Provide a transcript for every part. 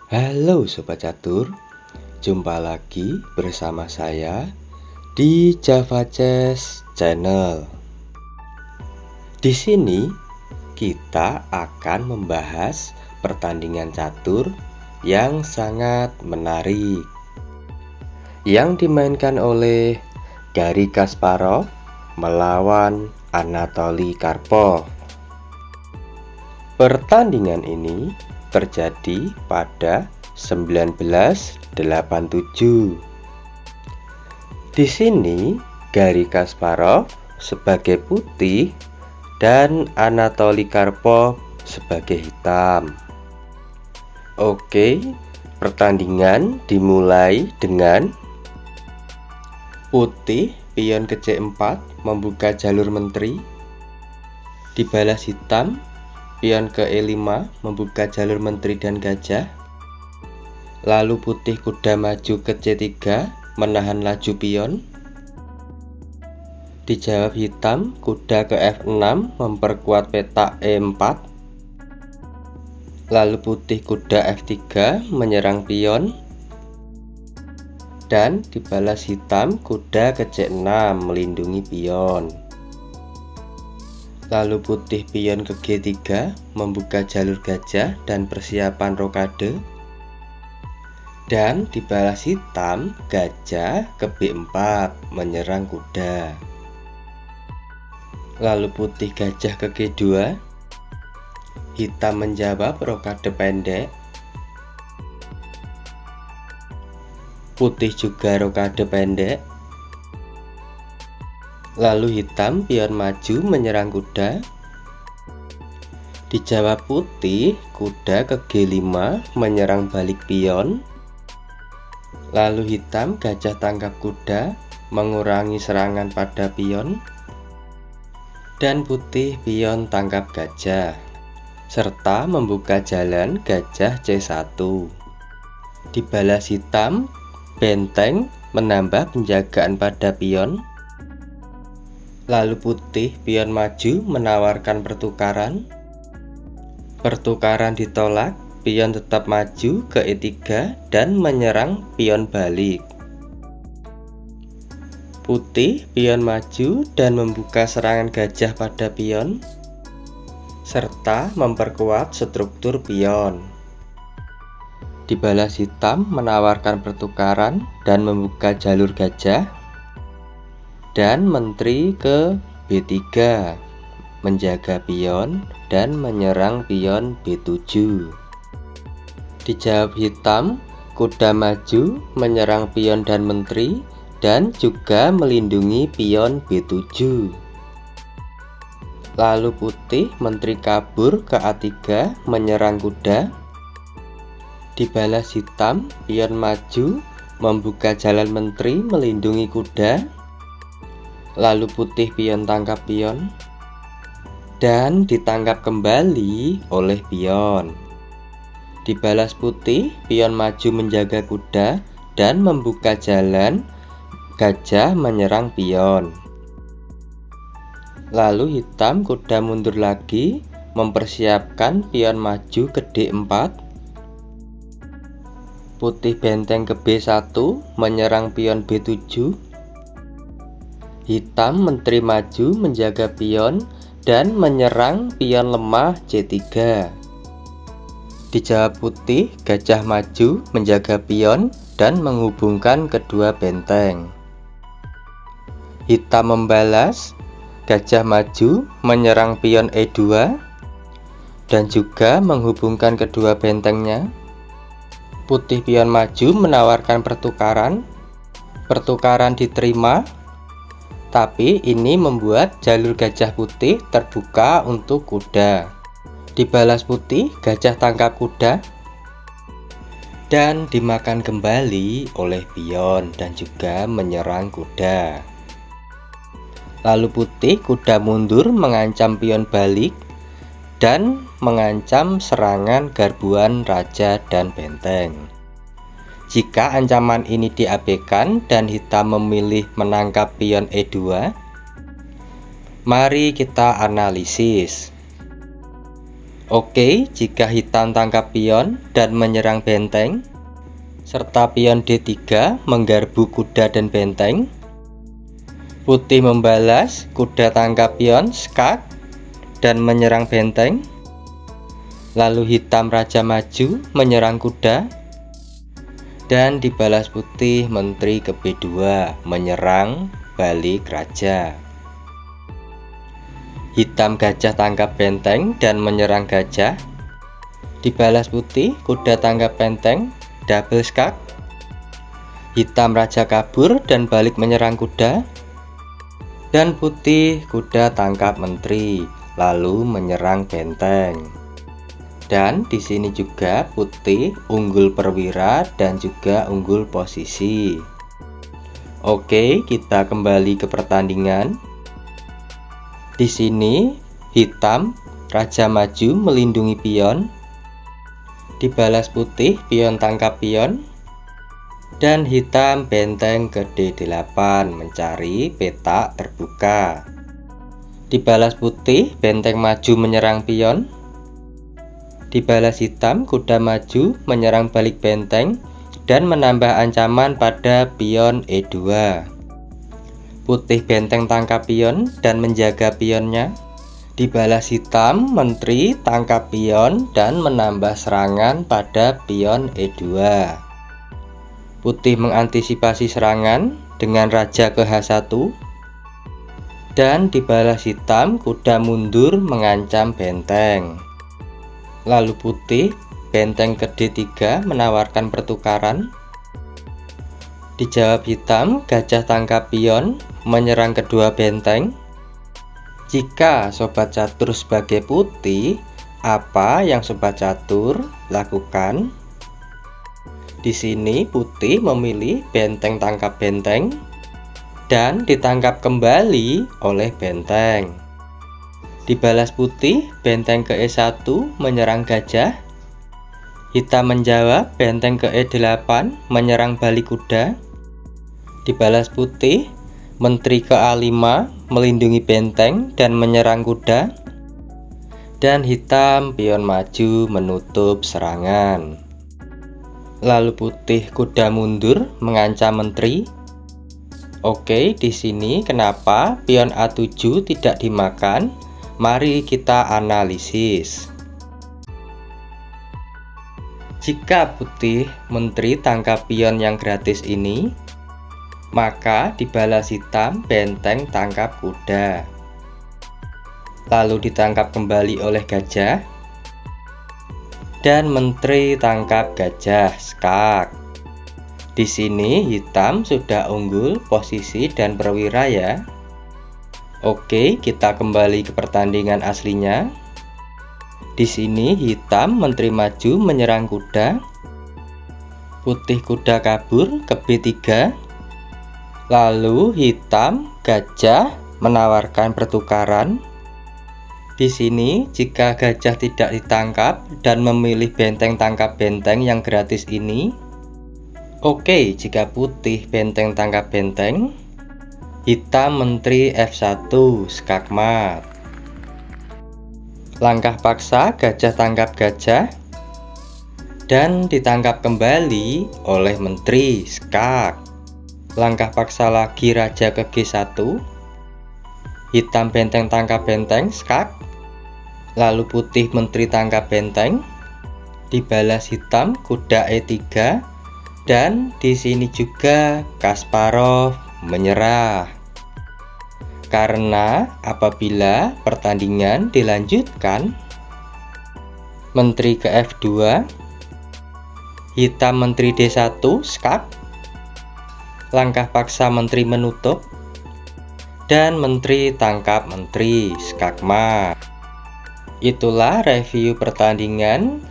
Halo Sobat Catur, jumpa lagi bersama saya di Java Chess Channel. Di sini kita akan membahas pertandingan catur yang sangat menarik yang dimainkan oleh Garry Kasparov melawan Anatoly Karpov. Pertandingan ini terjadi pada 1987. Di sini Garry Kasparov sebagai putih dan Anatoly Karpov sebagai hitam. Oke, pertandingan dimulai dengan putih pion ke C4 membuka jalur menteri, dibalas hitam pion ke E5 membuka jalur menteri dan gajah. Lalu putih kuda maju ke C3 menahan laju pion. Dijawab hitam kuda ke F6 memperkuat petak E4. Lalu putih kuda F3 menyerang pion. Dan dibalas hitam kuda ke C6 melindungi pion. Lalu putih pion ke G3 membuka jalur gajah dan persiapan rokade. Dan dibalas hitam gajah ke B4 menyerang kuda. Lalu putih gajah ke G2. Hitam menjawab rokade pendek. Putih juga rokade pendek. Lalu hitam pion maju menyerang kuda. Dijawab putih kuda ke G5 menyerang balik pion. Lalu hitam gajah tangkap kuda mengurangi serangan pada pion. Dan putih pion tangkap gajah serta membuka jalan gajah C1. Dibalas hitam benteng menambah penjagaan pada pion. Lalu putih pion maju menawarkan pertukaran. Pertukaran ditolak, pion tetap maju ke E3 dan menyerang pion balik. Putih pion maju dan membuka serangan gajah pada pion serta memperkuat struktur pion. Dibalas hitam menawarkan pertukaran dan membuka jalur gajah. Dan menteri ke B3 menjaga pion dan menyerang pion B7. Dijawab hitam kuda maju menyerang pion dan menteri dan juga melindungi pion B7. Lalu putih menteri kabur ke A3 menyerang kuda. Dibalas hitam pion maju membuka jalan menteri melindungi kuda. Lalu putih pion tangkap pion dan ditangkap kembali oleh pion. Dibalas putih pion maju menjaga kuda dan membuka jalan gajah menyerang pion. Lalu hitam kuda mundur lagi mempersiapkan pion maju ke D4. Putih benteng ke B1 menyerang pion B7. Hitam menteri maju menjaga pion dan menyerang pion lemah C3. Dijawab putih gajah maju menjaga pion dan menghubungkan kedua benteng. Hitam membalas, gajah maju menyerang pion E2 dan juga menghubungkan kedua bentengnya. Putih pion maju menawarkan pertukaran. Pertukaran diterima. Tapi ini membuat jalur gajah putih terbuka untuk kuda. Dibalas putih gajah tangkap kuda dan dimakan kembali oleh pion dan juga menyerang kuda. Lalu putih kuda mundur mengancam pion balik dan mengancam serangan garbuan raja dan benteng. Jika ancaman ini diabaikan dan hitam memilih menangkap pion E2, mari kita analisis. Oke, jika hitam tangkap pion dan menyerang benteng, serta pion D3 menggarbu kuda dan benteng, putih membalas, kuda tangkap pion skak dan menyerang benteng, lalu hitam raja maju menyerang kuda, dan dibalas putih menteri ke B2 menyerang balik raja. Hitam gajah tangkap benteng dan menyerang gajah, dibalas putih kuda tangkap benteng double skak. Hitam raja kabur dan balik menyerang kuda, dan putih kuda tangkap menteri lalu menyerang benteng. Dan di sini juga putih unggul perwira dan juga unggul posisi. Oke, kita kembali ke pertandingan. Di sini hitam raja maju melindungi pion, dibalas putih pion tangkap pion, dan hitam benteng ke D8 mencari petak terbuka. Dibalas putih benteng maju menyerang pion, dibalas hitam kuda maju menyerang balik benteng dan menambah ancaman pada pion E2. Putih benteng tangkap pion dan menjaga pionnya, dibalas hitam menteri tangkap pion dan menambah serangan pada pion E2. Putih mengantisipasi serangan dengan raja ke H1, dan dibalas hitam kuda mundur mengancam benteng. Lalu putih benteng ke D3 menawarkan pertukaran, dijawab hitam gajah tangkap pion menyerang kedua benteng. Jika sobat catur sebagai putih, apa yang sobat catur lakukan? Di sini putih memilih benteng tangkap benteng dan ditangkap kembali oleh benteng. Dibalas putih benteng ke E1 menyerang gajah. Hitam menjawab benteng ke E8 menyerang balik kuda. Dibalas putih menteri ke A5 melindungi benteng dan menyerang kuda. Dan hitam pion maju menutup serangan. Lalu putih kuda mundur mengancam menteri. Oke, di sini kenapa pion A7 tidak dimakan? Mari kita analisis. Jika putih menteri tangkap pion yang gratis ini, maka dibalas hitam benteng tangkap kuda, lalu ditangkap kembali oleh gajah, dan menteri tangkap gajah skak. Di sini hitam sudah unggul posisi dan perwira ya. Oke, kita kembali ke pertandingan aslinya. Di sini hitam menteri maju menyerang kuda. Putih kuda kabur ke B3. Lalu hitam gajah menawarkan pertukaran. Di sini jika gajah tidak ditangkap dan memilih benteng tangkap benteng yang gratis ini. Oke, jika putih benteng tangkap benteng, hitam menteri F1 skakmat. Langkah paksa gajah tangkap gajah dan ditangkap kembali oleh menteri skak. Langkah paksa lagi raja ke G1. Hitam benteng tangkap benteng skak. Lalu putih menteri tangkap benteng. Dibalas hitam kuda E3 dan di sini juga Kasparov menyerah. Karena apabila pertandingan dilanjutkan, menteri ke F2, hitam menteri D1 skak, langkah paksa menteri menutup, dan menteri tangkap menteri skakmat. Itulah review pertandingan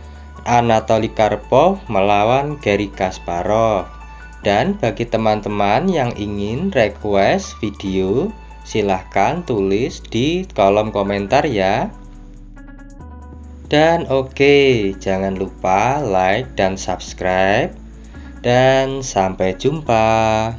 Anatoly Karpov melawan Garry Kasparov. Dan bagi teman-teman yang ingin request video, silahkan tulis di kolom komentar ya. Dan oke, jangan lupa like dan subscribe. Dan sampai jumpa.